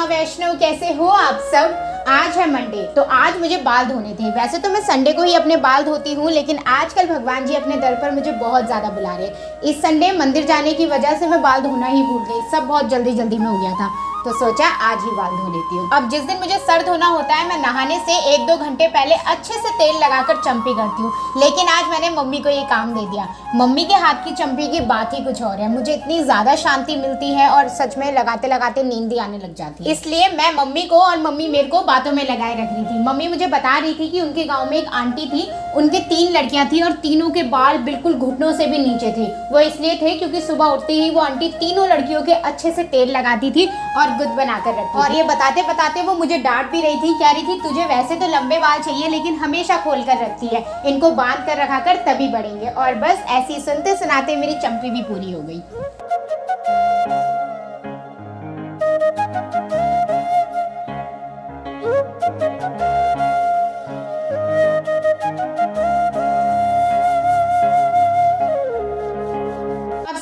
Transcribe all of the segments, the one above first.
हाँ वैष्णव, कैसे हो आप सब। आज है मंडे, तो आज मुझे बाल धोने थे। वैसे तो मैं संडे को ही अपने बाल धोती हूँ, लेकिन आजकल भगवान जी अपने दर पर मुझे बहुत ज़्यादा बुला रहे। इस संडे मंदिर जाने की वजह से मैं बाल धोना ही भूल गई। सब बहुत जल्दी जल्दी में हो गया था, तो सोचा आज ही बाल धो लेती हूँ। अब जिस दिन मुझे सर धोना होता है, मैं नहाने से 1-2 घंटे पहले अच्छे से तेल लगाकर चंपी करती हूँ। लेकिन आज मैंने मम्मी को ये काम दे दिया। मम्मी के हाथ की चंपी की बात ही कुछ और है। मुझे इतनी ज़्यादा शांति मिलती है और सच में लगाते लगाते नींद भी आने लग जाती है। इसलिए मैं मम्मी को और मम्मी मेरे को बातों में लगाए रख रही थी। मम्मी मुझे बता रही थी कि उनके गाँव में एक आंटी थी, उनके 3 लड़कियाँ थी और तीनों के बाल बिल्कुल घुटनों से भी नीचे थे। वो इसलिए थे क्योंकि सुबह उठते ही वो आंटी तीनों लड़कियों के अच्छे से तेल लगाती थी और गुद बनाकर रखती। और ये बताते बताते वो मुझे डांट भी रही थी। कह रही थी तुझे वैसे तो लंबे बाल चाहिए, लेकिन हमेशा खोल कर रखती है, इनको बांध कर रखा कर तभी बढ़ेंगे। और बस ऐसी सुनते सुनाते मेरी चंपी भी पूरी हो गई।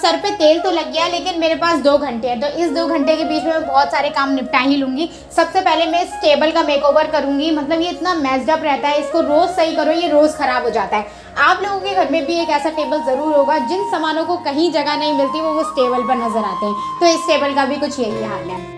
सर पे तेल तो लग गया, लेकिन मेरे पास 2 घंटे हैं, तो इस 2 घंटे के बीच में मैं बहुत सारे काम निपटा ही लूंगी। सबसे पहले मैं इस टेबल का मेकओवर करूंगी। मतलब ये इतना मेस्ड अप रहता है, इसको रोज सही करो, ये रोज खराब हो जाता है। आप लोगों के घर में भी एक ऐसा टेबल जरूर होगा जिन सामानों को कहीं जगह नहीं मिलती, वो उस टेबल पर नजर आते हैं। तो इस टेबल का भी कुछ यही हाल है।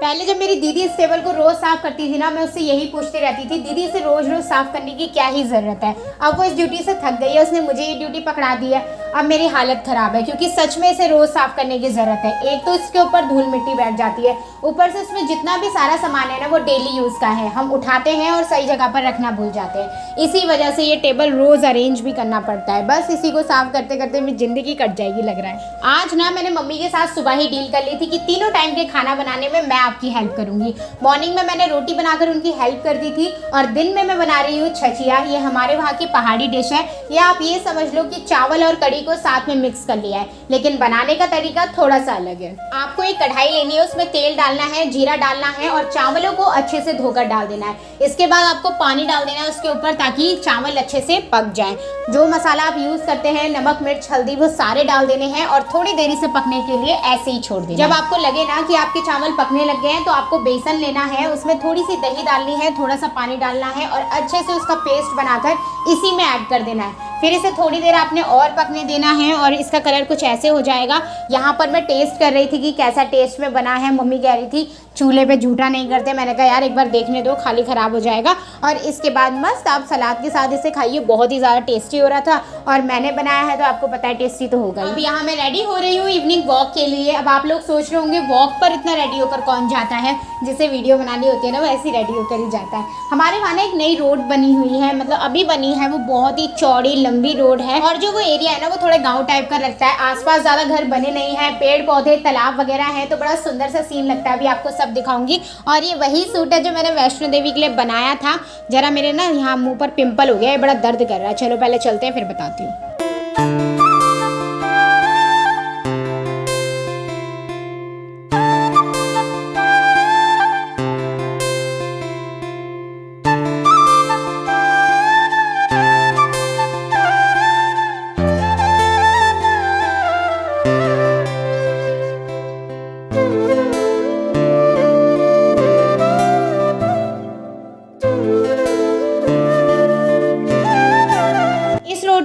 पहले जब मेरी दीदी इस टेबल को रोज साफ करती थी ना, मैं उससे यही पूछती रहती थी दीदी इसे रोज रोज साफ करने की क्या ही जरूरत है। अब वो इस ड्यूटी से थक गई है, उसने मुझे ये ड्यूटी पकड़ा दी है। अब मेरी हालत खराब है क्योंकि सच में इसे रोज साफ करने की जरूरत है। एक तो इसके ऊपर धूल मिट्टी बैठ जाती है, ऊपर से इसमें जितना भी सारा सामान है ना वो डेली यूज का है, हम उठाते हैं और सही जगह पर रखना भूल जाते हैं। इसी वजह से ये टेबल रोज अरेंज भी करना पड़ता है। बस इसी को साफ करते करते मेरी जिंदगी कट जाएगी लग रहा है। आज ना मैंने मम्मी के साथ सुबह ही डील कर ली थी कि तीनों टाइम के खाना बनाने में मैं आपकी हेल्प करूंगी। मॉर्निंग में मैंने रोटी बनाकर उनकी हेल्प कर दी थी, और दिन में मैं बना रही हूँ छचिया। ये हमारे वहाँ की पहाड़ी डिश है। या आप ये समझ लो कि चावल और कड़ी को साथ में मिक्स कर लिया है, लेकिन बनाने का तरीका थोड़ा सा अलग है। आपको एक कढ़ाई लेनी है, उसमें तेल डालना है, जीरा डालना है और चावलों को अच्छे से धोकर डाल देना है। इसके बाद आपको पानी डाल देना है उसके ऊपर, ताकि चावल अच्छे से पक जाए। जो मसाला आप यूज करते हैं, नमक मिर्च हल्दी, वो सारे डाल देने हैं और थोड़ी देरी से पकने के लिए ऐसे ही छोड़ देना। जब आपको लगे ना कि आपके चावल पकने लग गए हैं, तो आपको बेसन लेना है, उसमें थोड़ी सी दही डालनी है, थोड़ा सा पानी डालना है और अच्छे से उसका पेस्ट बनाकर इसी में ऐड कर देना है। फिर इसे थोड़ी देर आपने और पकने देना है और इसका कलर कुछ ऐसे हो जाएगा। यहाँ पर मैं टेस्ट कर रही थी कि कैसा टेस्ट में बना है। मम्मी कह रही थी चूल्हे पे झूठा नहीं करते। मैंने कहा यार एक बार देखने दो, खाली ख़राब हो जाएगा। और इसके बाद मस्त आप सलाद के साथ इसे खाइए। बहुत ही ज़्यादा टेस्टी हो रहा था और मैंने बनाया है तो आपको पता है टेस्टी तो होगा। अब यहाँ मैं रेडी हो रही हूँ इवनिंग वॉक के लिए। अब आप लोग सोच रहे होंगे वॉक पर इतना रेडी होकर कौन जाता है, जिसे वीडियो बनानी होती है ना वो ऐसी रेडी होकर ही जाता है। हमारे वहाँ ना एक नई रोड बनी हुई है, मतलब अभी बनी है। वो बहुत ही चौड़ी लंबी रोड है और जो वो एरिया है ना वो थोड़ा गाँव टाइप का लगता है। आसपास ज़्यादा घर बने नहीं है, पेड़ पौधे तालाब वगैरह है, तो बड़ा सुंदर सा सीन लगता है। अभी आपको सब दिखाऊंगी। और ये वही सूट है जो मैंने वैष्णो देवी के लिए बनाया था। जरा मेरे ना यहाँ मुंह पर पिंपल हो गया है, बड़ा दर्द कर रहा है। चलो पहले चलते हैं फिर बताती हूँ।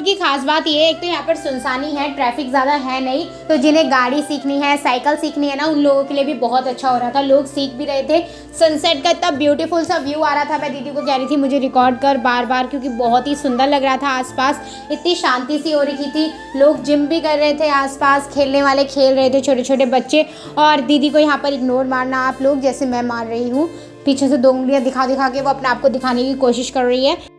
की खास बात ये है, एक तो यहाँ पर सुनसानी है, ट्रैफिक ज़्यादा है नहीं, तो जिन्हें गाड़ी सीखनी है, साइकिल सीखनी है ना, उन लोगों के लिए भी बहुत अच्छा हो रहा था। लोग सीख भी रहे थे। सनसेट का इतना ब्यूटीफुल सा व्यू आ रहा था। मैं दीदी को कह रही थी मुझे रिकॉर्ड कर बार बार, क्योंकि बहुत ही सुंदर लग रहा था। आसपास इतनी शांति सी हो रही थी। लोग जिम भी कर रहे थे, आसपास खेलने वाले खेल रहे थे, छोटे छोटे बच्चे। और दीदी को यहाँ पर इग्नोर मारना आप लोग, जैसे मैं मार रही हूँ। पीछे से 2 उंगलियाँ दिखा दिखा के वो अपने आप को दिखाने की कोशिश कर रही है।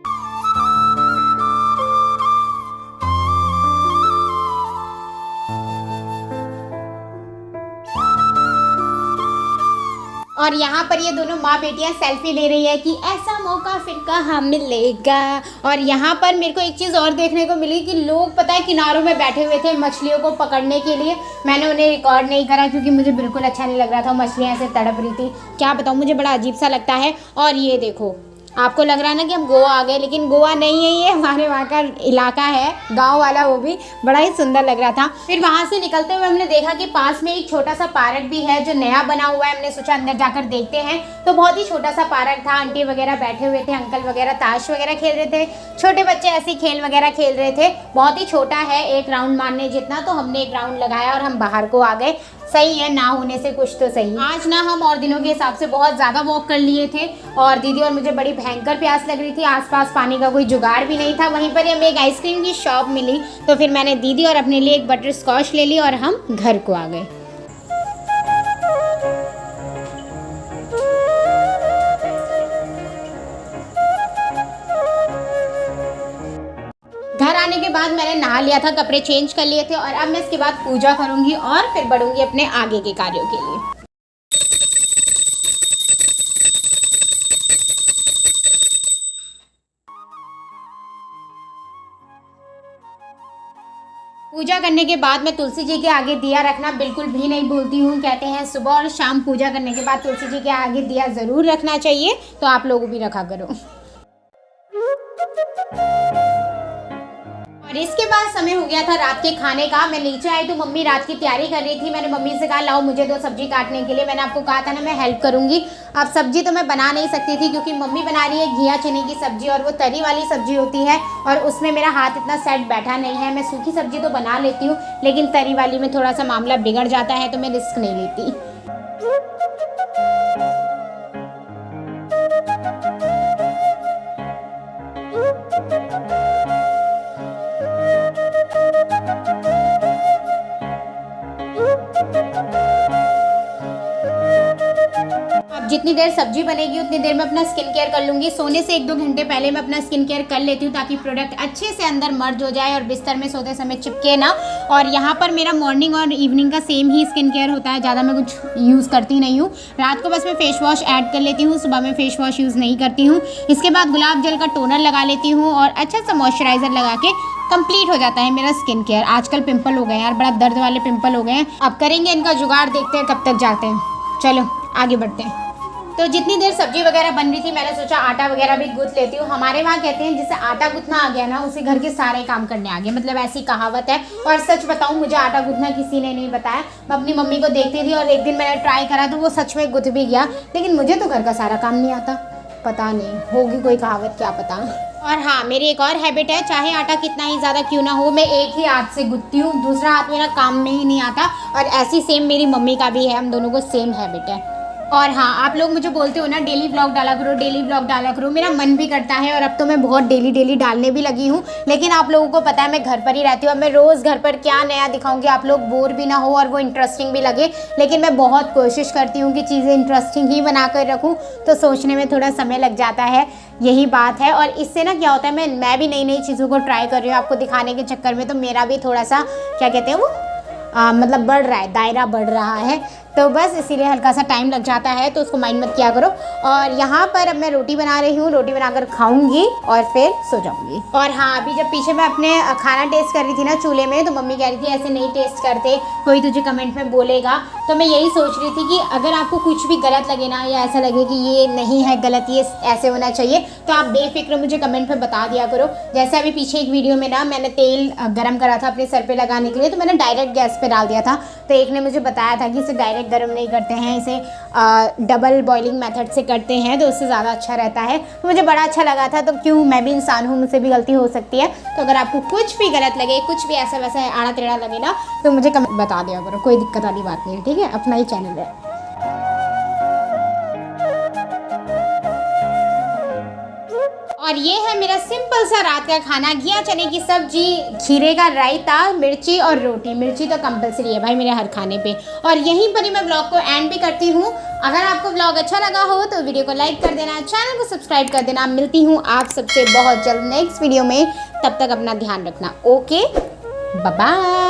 और यहाँ पर ये दोनों माँ बेटियाँ सेल्फी ले रही है कि ऐसा मौका फिर कहाँ मिलेगा। और यहाँ पर मेरे को एक चीज़ और देखने को मिली कि लोग पता है किनारों में बैठे हुए थे मछलियों को पकड़ने के लिए। मैंने उन्हें रिकॉर्ड नहीं करा क्योंकि मुझे बिल्कुल अच्छा नहीं लग रहा था, मछलियाँ ऐसे तड़प रही थी, क्या बताऊँ, मुझे बड़ा अजीब सा लगता है। और ये देखो, आपको लग रहा है ना कि हम गोवा आ गए, लेकिन गोवा नहीं है, ये हमारे वहाँ का इलाका है, गांव वाला, वो भी बड़ा ही सुंदर लग रहा था। फिर वहाँ से निकलते हुए हमने देखा कि पास में एक छोटा सा पार्क भी है जो नया बना हुआ है। हमने सोचा अंदर जाकर देखते हैं, तो बहुत ही छोटा सा पार्क था। आंटी वगैरह बैठे हुए थे, अंकल वगैरह ताश वगैरह खेल रहे थे, छोटे बच्चे ऐसे खेल वगैरह खेल रहे थे। बहुत ही छोटा है, एक राउंड मारने जितना, तो हमने एक राउंड लगाया और हम बाहर को आ गए। सही है, ना होने से कुछ तो सही। आज ना हम और दिनों के हिसाब से बहुत ज़्यादा वॉक कर लिए थे और दीदी और मुझे बड़ी भयंकर प्यास लग रही थी। आसपास पानी का कोई जुगाड़ भी नहीं था। वहीं पर हमें एक आइसक्रीम की शॉप मिली, तो फिर मैंने दीदी और अपने लिए एक बटर स्कॉच ले ली और हम घर को आ गए। घर आने के बाद मैंने नहा लिया था, कपड़े चेंज कर लिए थे और अब मैं इसके बाद पूजा करूंगी और फिर बढ़ूंगी अपने आगे के कार्यों के लिए। पूजा करने के बाद मैं तुलसी जी के आगे दिया रखना बिल्कुल भी नहीं भूलती हूँ। कहते हैं सुबह और शाम पूजा करने के बाद तुलसी जी के आगे दिया ज़रूर रखना चाहिए, तो आप लोग भी रखा करो। और इसके बाद समय हो गया था रात के खाने का। मैं नीचे आई तो मम्मी रात की तैयारी कर रही थी। मैंने मम्मी से कहा लाओ मुझे 2 सब्जी काटने के लिए। मैंने आपको कहा था ना मैं हेल्प करूंगी। अब सब्जी तो मैं बना नहीं सकती थी क्योंकि मम्मी बना रही है घिया चने की सब्जी और वो तरी वाली सब्जी होती है और उसमें मेरा हाथ इतना सेट बैठा नहीं है। मैं सूखी सब्जी तो बना लेती हूँ लेकिन तरी वाली में थोड़ा सा मामला बिगड़ जाता है, तो मैं रिस्क नहीं लेती। जितनी देर सब्जी बनेगी उतनी देर में अपना स्किन केयर कर लूँगी। सोने से 1-2 घंटे पहले मैं अपना स्किन केयर कर लेती हूँ ताकि प्रोडक्ट अच्छे से अंदर मर्ज हो जाए और बिस्तर में सोते समय चिपके ना। और यहाँ पर मेरा मॉर्निंग और इवनिंग का सेम ही स्किन केयर होता है, ज़्यादा मैं कुछ यूज़ करती नहीं हूँ। रात को बस मैं फेस वॉश ऐड कर लेती हूँ, सुबह में फेस वॉश यूज़ नहीं करती हूँ। इसके बाद गुलाब जल का टोनर लगा लेती हूँ और अच्छा सा मॉइस्चराइज़र लगा के कंप्लीट हो जाता है मेरा स्किन केयर। आजकल पिंपल हो गए यार, बड़ा दर्द वाले पिंपल हो गए हैं। अब करेंगे इनका जुगाड़, देखते हैं कब तक जाते हैं। चलो आगे बढ़ते हैं। तो जितनी देर सब्जी वगैरह बन रही थी मैंने सोचा आटा वगैरह भी गूँथ लेती हूँ। हमारे वहाँ कहते हैं जिससे आटा गूँथना आ गया ना उसे घर के सारे काम करने आ गए, मतलब ऐसी कहावत है। और सच बताऊँ मुझे आटा गूँथना किसी ने नहीं बताया। मैं अपनी मम्मी को देखती थी और एक दिन मैंने ट्राई करा तो वो सच में गूँथ भी गया, लेकिन मुझे तो घर का सारा काम नहीं आता। पता नहीं, होगी कोई कहावत, क्या पता। और हाँ, मेरी एक और हैबिट है, चाहे आटा कितना ही ज़्यादा क्यों ना हो, मैं एक ही हाथ से गूँथती हूँ, दूसरा हाथ मेरा काम में ही नहीं आता। और ऐसी सेम मेरी मम्मी का भी है, हम दोनों को सेम हैबिट है। और हाँ, आप लोग मुझे बोलते हो ना डेली व्लॉग डाला करो, डेली व्लॉग डाला करो। मेरा मन भी करता है और अब तो मैं बहुत डेली डालने भी लगी हूँ, लेकिन आप लोगों को पता है मैं घर पर ही रहती हूँ। अब मैं रोज़ घर पर क्या नया दिखाऊंगी, आप लोग बोर भी ना हो और वो इंटरेस्टिंग भी लगे। लेकिन मैं बहुत कोशिश करती हूँ कि चीज़ें इंटरेस्टिंग ही बना कर रखूँ, तो सोचने में थोड़ा समय लग जाता है, यही बात है। और इससे ना क्या होता है, मैं भी नई नई चीज़ों को ट्राई कर रही हूँ आपको दिखाने के चक्कर में, तो मेरा भी थोड़ा सा क्या कहते हैं वो मतलब बढ़ रहा है, दायरा बढ़ रहा है, तो बस इसीलिए हल्का सा टाइम लग जाता है, तो उसको माइंड मत किया करो। और यहाँ पर अब मैं रोटी बना रही हूँ, रोटी बनाकर खाऊंगी और फिर सो जाऊंगी। और हाँ, अभी जब पीछे मैं अपने खाना टेस्ट कर रही थी ना चूल्हे में, तो मम्मी कह रही थी ऐसे नहीं टेस्ट करते, कोई तुझे कमेंट में बोलेगा। तो मैं यही सोच रही थी कि अगर आपको कुछ भी गलत लगे ना, या ऐसा लगे कि ये नहीं है गलत, ये ऐसे होना चाहिए, तो आप बेफिक्र मुझे कमेंट में बता दिया करो। जैसे अभी पीछे एक वीडियो में ना मैंने तेल गर्म करा था अपने सर पे लगाने के लिए, तो मैंने डायरेक्ट गैस पे डाल दिया था, तो एक ने मुझे बताया था कि इसे डायरेक्ट गर्म नहीं करते हैं, इसे डबल बॉइलिंग मेथड से करते हैं, तो उससे ज़्यादा अच्छा रहता है। तो मुझे बड़ा अच्छा लगा था, तो क्यों, मैं भी इंसान हूँ, मुझसे भी गलती हो सकती है। तो अगर आपको कुछ भी गलत लगे, कुछ भी ऐसा वैसा आड़ा टेढ़ा लगे ना, तो मुझे कमेंट बता दिया करो, कोई दिक्कत वाली बात नहीं है, ठीक है, अपना ही चैनल है। और ये है मेरा सिंपल सा रात का खाना, घिया चने की सब्जी, खीरे का रायता, मिर्ची और रोटी। मिर्ची तो कंपलसरी है भाई मेरे हर खाने पे। और यहीं पर ही मैं ब्लॉग को एंड भी करती हूँ। अगर आपको ब्लॉग अच्छा लगा हो तो वीडियो को लाइक कर देना, चैनल को सब्सक्राइब कर देना। मिलती हूँ आप सबसे बहुत जल्द नेक्स्ट वीडियो में, तब तक अपना ध्यान रखना। Okay, bye bye.